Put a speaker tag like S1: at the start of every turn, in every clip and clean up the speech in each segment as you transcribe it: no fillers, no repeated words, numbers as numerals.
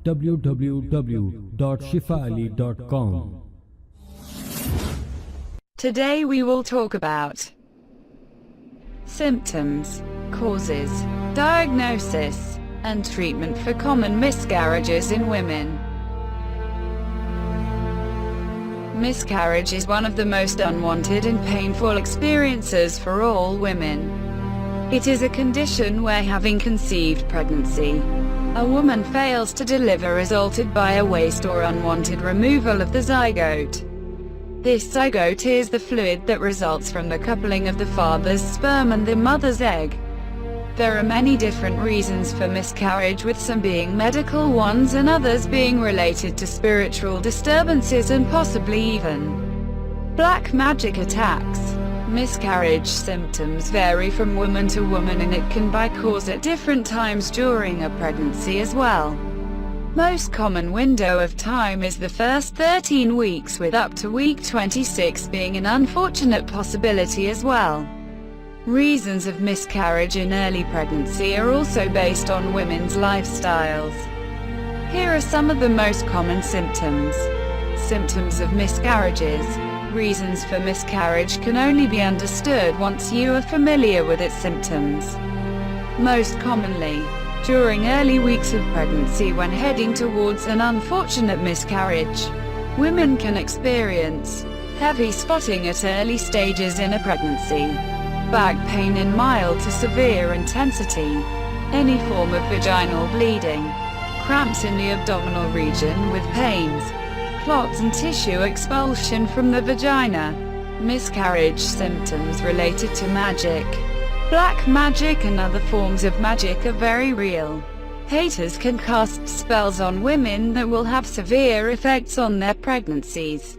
S1: www.shifaali.com.
S2: Today we will talk about symptoms, causes, diagnosis, and treatment for common miscarriages in women. Miscarriage is one of the most unwanted and painful experiences for all women. It is a condition where, having conceived pregnancy, a woman fails to deliver, resulted by a waste or unwanted removal of the zygote. This zygote is the fluid that results from the coupling of the father's sperm and the mother's egg. There are many different reasons for miscarriage, with some being medical ones and others being related to spiritual disturbances and possibly even black magic attacks. Miscarriage symptoms vary from woman to woman, and it can be caused at different times during a pregnancy as well. Most common window of time is the first 13 weeks, with up to week 26 being an unfortunate possibility as well. Reasons of miscarriage in early pregnancy are also based on women's lifestyles. Here are some of the most common symptoms. Symptoms of miscarriages. Reasons for miscarriage can only be understood once you are familiar with its symptoms. Most commonly, during early weeks of pregnancy, when heading towards an unfortunate miscarriage, women can experience heavy spotting at early stages in a pregnancy, back pain in mild to severe intensity, any form of vaginal bleeding, cramps in the abdominal region with pains, clots and tissue expulsion from the vagina. Miscarriage symptoms related to magic. Black magic and other forms of magic are very real. Haters can cast spells on women that will have severe effects on their pregnancies.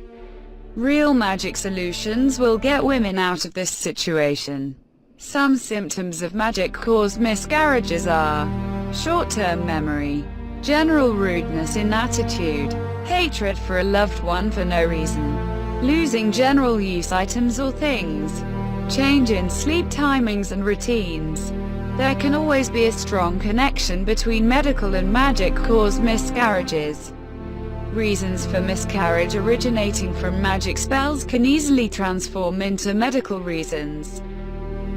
S2: Real magic solutions will get women out of this situation. Some symptoms of magic-caused miscarriages are short-term memory, general rudeness in attitude, hatred for a loved one for no reason, losing general use items or things, change in sleep timings and routines. There can always be a strong connection between medical and magic-caused miscarriages. Reasons for miscarriage originating from magic spells can easily transform into medical reasons.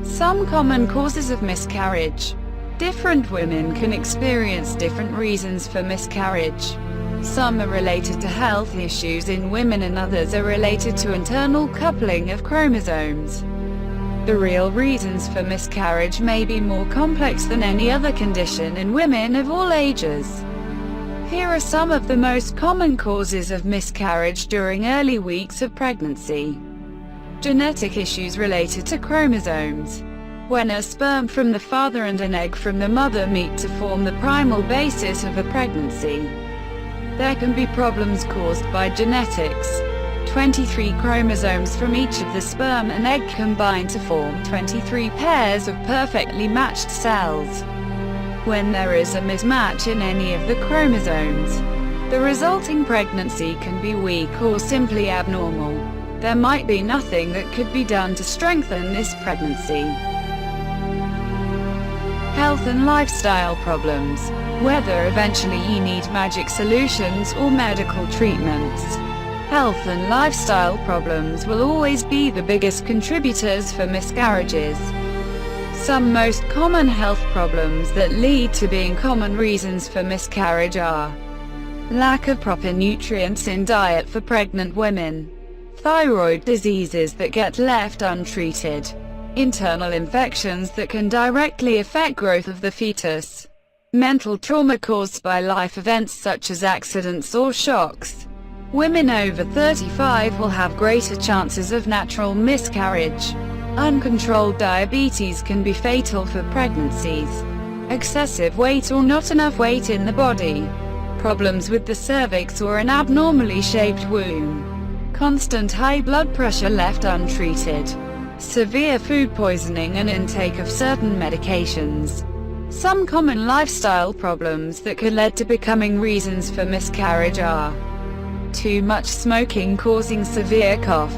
S2: Some common causes of miscarriage. Different women can experience different reasons for miscarriage. Some are related to health issues in women and others are related to internal coupling of chromosomes. The real reasons for miscarriage may be more complex than any other condition in women of all ages. Here are some of the most common causes of miscarriage during early weeks of pregnancy. Genetic issues related to chromosomes. When a sperm from the father and an egg from the mother meet to form the primal basis of a pregnancy, there can be problems caused by genetics. 23 chromosomes from each of the sperm and egg combine to form 23 pairs of perfectly matched cells. When there is a mismatch in any of the chromosomes, the resulting pregnancy can be weak or simply abnormal. There might be nothing that could be done to strengthen this pregnancy. Health and lifestyle problems. Whether eventually you need magic solutions or medical treatments, health and lifestyle problems will always be the biggest contributors for miscarriages. Some most common health problems that lead to being common reasons for miscarriage are lack of proper nutrients in diet for pregnant women, thyroid diseases that get left untreated, internal infections that can directly affect growth of the fetus, mental trauma caused by life events such as accidents or shocks. Women over 35 will have greater chances of natural miscarriage. Uncontrolled diabetes can be fatal for pregnancies. Excessive weight or not enough weight in the body. Problems with the cervix or an abnormally shaped womb. Constant high blood pressure left untreated. Severe food poisoning and intake of certain medications. Some common lifestyle problems that could lead to becoming reasons for miscarriage are too much smoking causing severe cough,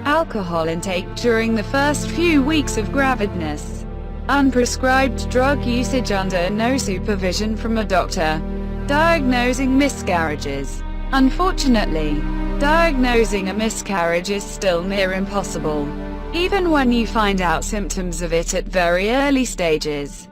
S2: alcohol intake during the first few weeks of gravidness, unprescribed drug usage under no supervision from a doctor, Diagnosing miscarriages. Unfortunately, diagnosing a miscarriage is still near impossible, even when you find out symptoms of it at very early stages.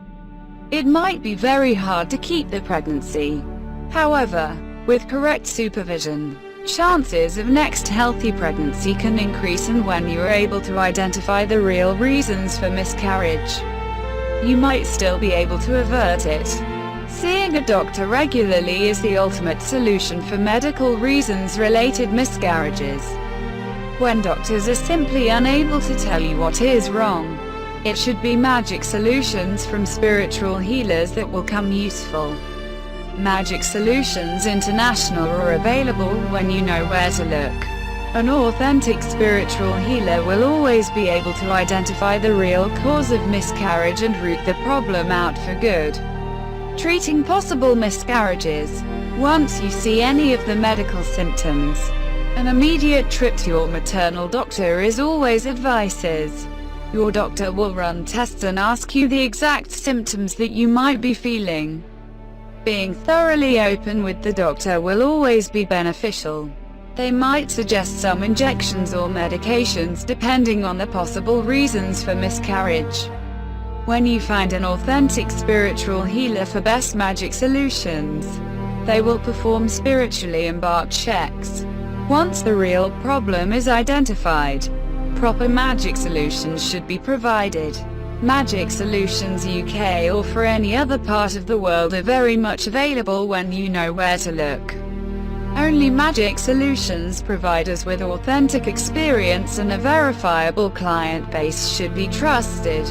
S2: It might be very hard to keep the pregnancy. However, with correct supervision, chances of next healthy pregnancy can increase, and when you are able to identify the real reasons for miscarriage, you might still be able to avert it. Seeing a doctor regularly is the ultimate solution for medical reasons-related miscarriages. When doctors are simply unable to tell you what is wrong, it should be magic solutions from spiritual healers that will come useful. Magic Solutions International are available when you know where to look. An authentic spiritual healer will always be able to identify the real cause of miscarriage and root the problem out for good. Treating possible miscarriages. Once you see any of the medical symptoms, an immediate trip to your maternal doctor is always advised. Your doctor will run tests and ask you the exact symptoms that you might be feeling. Being thoroughly open with the doctor will always be beneficial. They might suggest some injections or medications depending on the possible reasons for miscarriage. When you find an authentic spiritual healer for best magic solutions, they will perform spiritually embarked checks. Once the real problem is identified, proper magic solutions should be provided. Magic Solutions UK or for any other part of the world are very much available when you know where to look. Only Magic Solutions providers with authentic experience and a verifiable client base should be trusted.